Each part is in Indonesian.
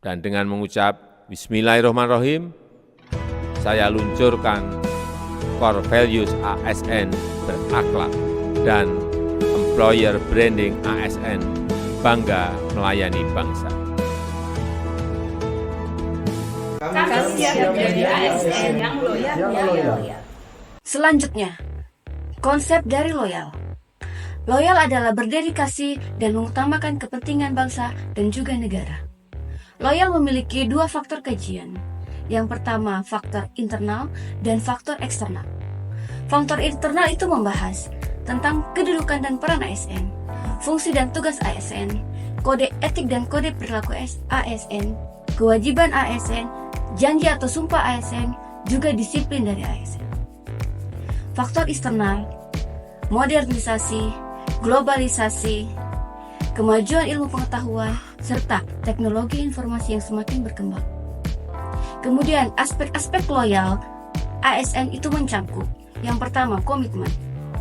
Dan dengan mengucap Bismillahirrahmanirrahim, saya luncurkan Core Values ASN berakhlak dan Employer Branding ASN bangga melayani bangsa. Kami siap menjadi ASN yang loyal. Selanjutnya, konsep dari loyal. Loyal adalah berdedikasi dan mengutamakan kepentingan bangsa dan juga negara. Loyal memiliki dua faktor kajian. Yang pertama, faktor internal dan faktor eksternal. Faktor internal itu membahas tentang kedudukan dan peran ASN, fungsi dan tugas ASN, kode etik dan kode perilaku ASN, kewajiban ASN, janji atau sumpah ASN, juga disiplin dari ASN. Faktor eksternal, modernisasi, globalisasi, kemajuan ilmu pengetahuan, serta teknologi informasi yang semakin berkembang. Kemudian aspek-aspek loyal ASN itu mencangkup. Yang pertama, komitmen,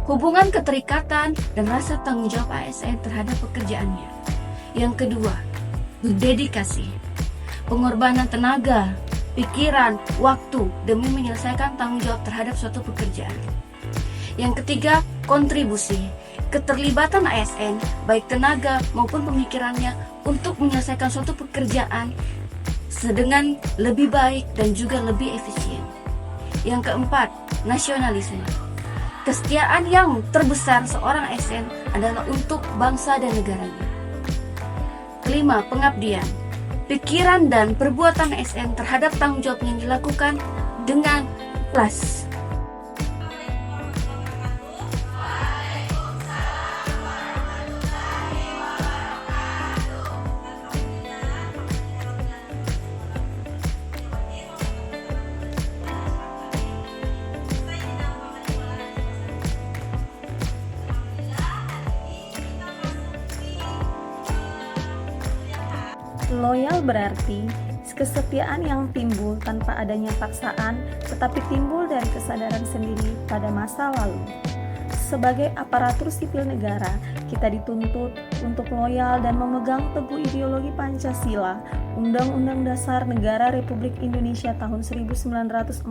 hubungan keterikatan dan rasa tanggung jawab ASN terhadap pekerjaannya. Yang kedua, dedikasi, pengorbanan tenaga, pikiran, waktu demi menyelesaikan tanggung jawab terhadap suatu pekerjaan. Yang ketiga, kontribusi, keterlibatan ASN, baik tenaga maupun pemikirannya untuk menyelesaikan suatu pekerjaan dengan lebih baik dan juga lebih efisien. Yang keempat, nasionalisme. Kesetiaan yang terbesar seorang ASN adalah untuk bangsa dan negaranya. Kelima, pengabdian. Pikiran dan perbuatan ASN terhadap tanggung jawab yang dilakukan dengan ikhlas. Loyal berarti kesetiaan yang timbul tanpa adanya paksaan, tetapi timbul dari kesadaran sendiri pada masa lalu. Sebagai aparatur sipil negara, kita dituntut untuk loyal dan memegang teguh ideologi Pancasila, Undang-Undang Dasar Negara Republik Indonesia tahun 1945,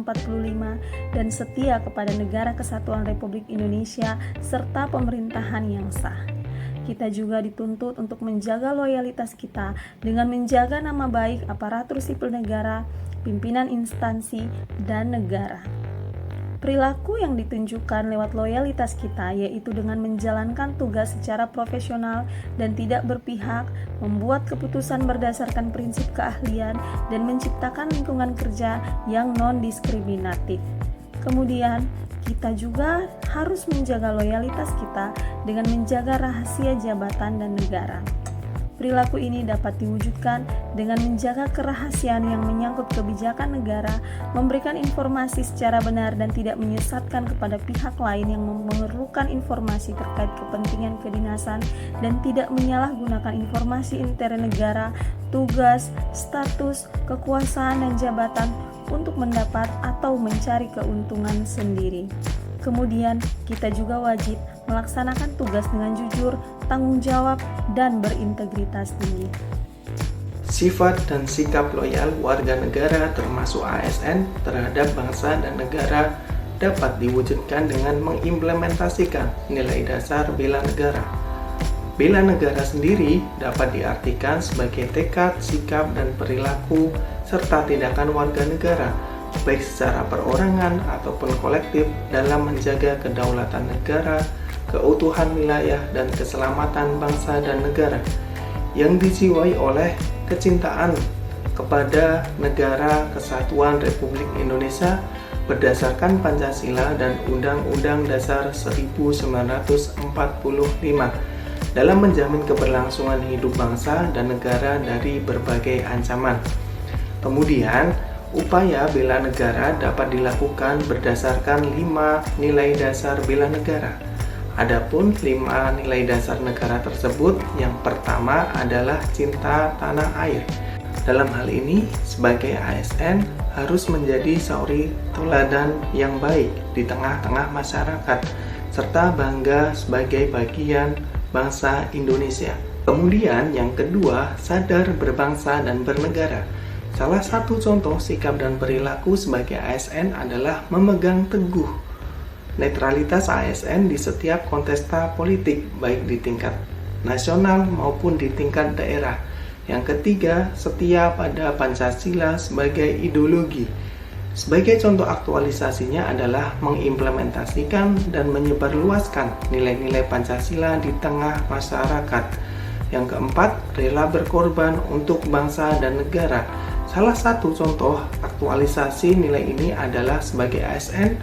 dan setia kepada Negara Kesatuan Republik Indonesia serta pemerintahan yang sah. Kita juga dituntut untuk menjaga loyalitas kita dengan menjaga nama baik aparatur sipil negara, pimpinan instansi, dan negara. Perilaku yang ditunjukkan lewat loyalitas kita yaitu dengan menjalankan tugas secara profesional dan tidak berpihak, membuat keputusan berdasarkan prinsip keahlian, dan menciptakan lingkungan kerja yang non-diskriminatif. Kemudian, kita juga harus menjaga loyalitas kita dengan menjaga rahasia jabatan dan negara. Perilaku ini dapat diwujudkan dengan menjaga kerahasiaan yang menyangkut kebijakan negara, memberikan informasi secara benar dan tidak menyesatkan kepada pihak lain yang memerlukan informasi terkait kepentingan kedinasan, dan tidak menyalahgunakan informasi intern negara, tugas, status, kekuasaan, dan jabatan untuk mendapat atau mencari keuntungan sendiri. Kemudian, kita juga wajib melaksanakan tugas dengan jujur, tanggung jawab, dan berintegritas tinggi. Sifat dan sikap loyal warga negara termasuk ASN terhadap bangsa dan negara dapat diwujudkan dengan mengimplementasikan nilai dasar bela negara. Bela negara sendiri dapat diartikan sebagai tekad, sikap, dan perilaku serta tindakan warga negara, baik secara perorangan ataupun kolektif, dalam menjaga kedaulatan negara, keutuhan wilayah, dan keselamatan bangsa dan negara, yang dijiwai oleh kecintaan kepada Negara Kesatuan Republik Indonesia berdasarkan Pancasila dan Undang-Undang Dasar 1945 dalam menjamin keberlangsungan hidup bangsa dan negara dari berbagai ancaman. Kemudian, upaya bela negara dapat dilakukan berdasarkan 5 nilai dasar bela negara. Adapun 5 nilai dasar negara tersebut, yang pertama adalah cinta tanah air. Dalam hal ini, sebagai ASN harus menjadi suri teladan yang baik di tengah-tengah masyarakat, serta bangga sebagai bagian bangsa Indonesia. Kemudian yang kedua, sadar berbangsa dan bernegara. Salah satu contoh sikap dan perilaku sebagai ASN adalah memegang teguh netralitas ASN di setiap kontesta politik, baik di tingkat nasional maupun di tingkat daerah. Yang ketiga, setia pada Pancasila sebagai ideologi. Sebagai contoh aktualisasinya adalah mengimplementasikan dan menyebarluaskan nilai-nilai Pancasila di tengah masyarakat. Yang keempat, rela berkorban untuk bangsa dan negara. Salah satu contoh aktualisasi nilai ini adalah sebagai ASN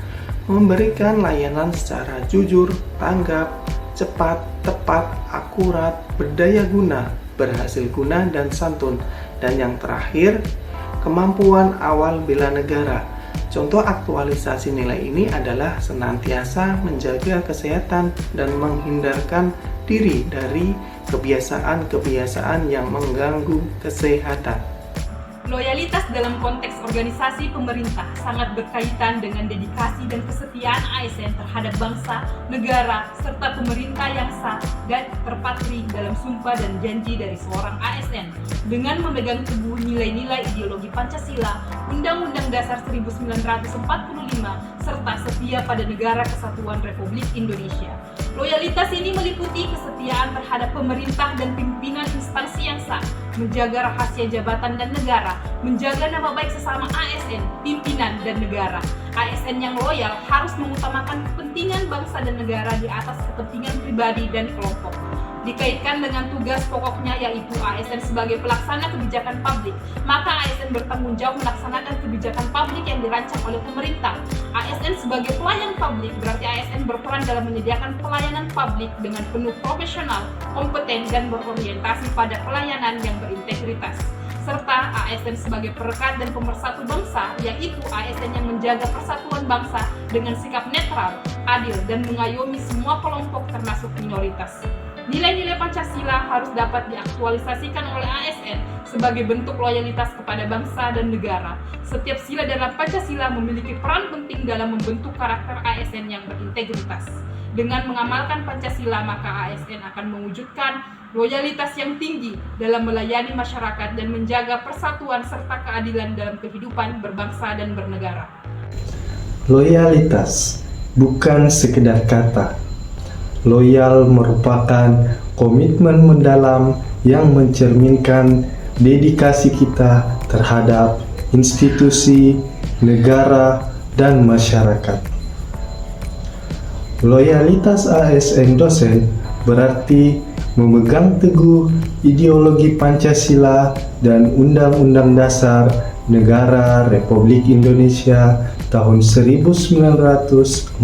memberikan layanan secara jujur, tanggap, cepat, tepat, akurat, berdaya guna, berhasil guna, dan santun. Dan yang terakhir, kemampuan awal bela negara. Contoh aktualisasi nilai ini adalah senantiasa menjaga kesehatan dan menghindarkan diri dari kebiasaan-kebiasaan yang mengganggu kesehatan. Loyalitas dalam konteks organisasi pemerintah sangat berkaitan dengan dedikasi dan kesetiaan ASN terhadap bangsa, negara, serta pemerintah yang sah dan terpatri dalam sumpah dan janji dari seorang ASN. Dengan memegang teguh nilai-nilai ideologi Pancasila, Undang-Undang Dasar 1945, serta setia pada Negara Kesatuan Republik Indonesia. Loyalitas ini meliputi kesetiaan terhadap pemerintah dan pimpinan instansi yang sah, menjaga rahasia jabatan dan negara, menjaga nama baik sesama ASN, pimpinan, dan negara. ASN yang loyal harus mengutamakan kepentingan bangsa dan negara di atas kepentingan pribadi dan kelompok. Dikaitkan dengan tugas pokoknya yaitu ASN sebagai pelaksana kebijakan publik, maka ASN bertanggung jawab melaksanakan kebijakan publik yang dirancang oleh pemerintah. ASN sebagai pelayan publik berarti ASN berperan dalam menyediakan pelayanan publik dengan penuh profesional, kompeten, dan berorientasi pada pelayanan yang berintegritas. Serta ASN sebagai perekat dan pemersatu bangsa, yaitu ASN yang menjaga persatuan bangsa dengan sikap netral, adil, dan mengayomi semua kelompok termasuk minoritas. Nilai-nilai Pancasila harus dapat diaktualisasikan oleh ASN sebagai bentuk loyalitas kepada bangsa dan negara. Setiap sila dalam Pancasila memiliki peran penting dalam membentuk karakter ASN yang berintegritas. Dengan mengamalkan Pancasila, maka ASN akan mewujudkan loyalitas yang tinggi dalam melayani masyarakat dan menjaga persatuan serta keadilan dalam kehidupan berbangsa dan bernegara. Loyalitas bukan sekedar kata. Loyal merupakan komitmen mendalam yang mencerminkan dedikasi kita terhadap institusi, negara, dan masyarakat. Loyalitas ASN dosen berarti memegang teguh ideologi Pancasila dan Undang-Undang Dasar Negara Republik Indonesia tahun 1945.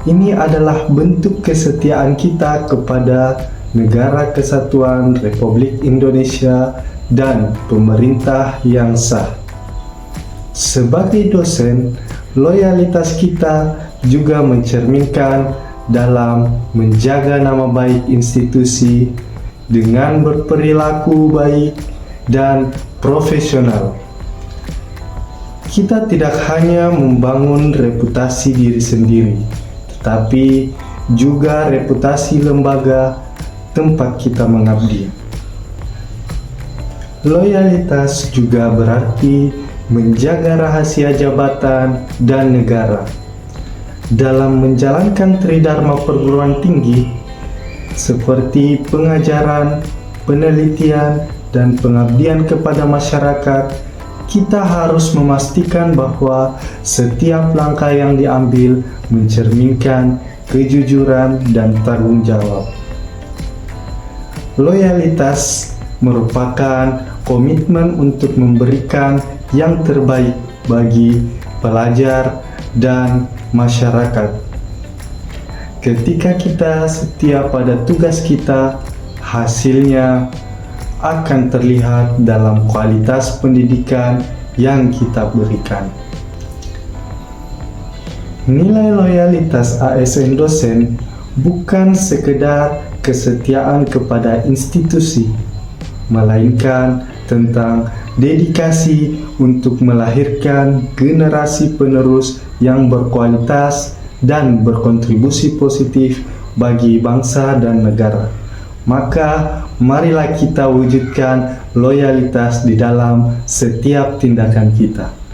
Ini adalah bentuk kesetiaan kita kepada Negara Kesatuan Republik Indonesia dan pemerintah yang sah. Sebagai dosen, loyalitas kita juga mencerminkan dalam menjaga nama baik institusi dengan berperilaku baik dan profesional. Kita tidak hanya membangun reputasi diri sendiri, tetapi juga reputasi lembaga tempat kita mengabdi. Loyalitas juga berarti menjaga rahasia jabatan dan negara. Dalam menjalankan tridharma perguruan tinggi seperti pengajaran, penelitian, dan pengabdian kepada masyarakat, kita harus memastikan bahwa setiap langkah yang diambil mencerminkan kejujuran dan tanggung jawab. Loyalitas merupakan komitmen untuk memberikan yang terbaik bagi pelajar dan masyarakat. Ketika kita setia pada tugas kita, hasilnya akan terlihat dalam kualitas pendidikan yang kita berikan. Nilai loyalitas ASN dosen bukan sekedar kesetiaan kepada institusi, melainkan tentang dedikasi untuk melahirkan generasi penerus yang berkualitas dan berkontribusi positif bagi bangsa dan negara. Maka marilah kita wujudkan loyalitas di dalam setiap tindakan kita.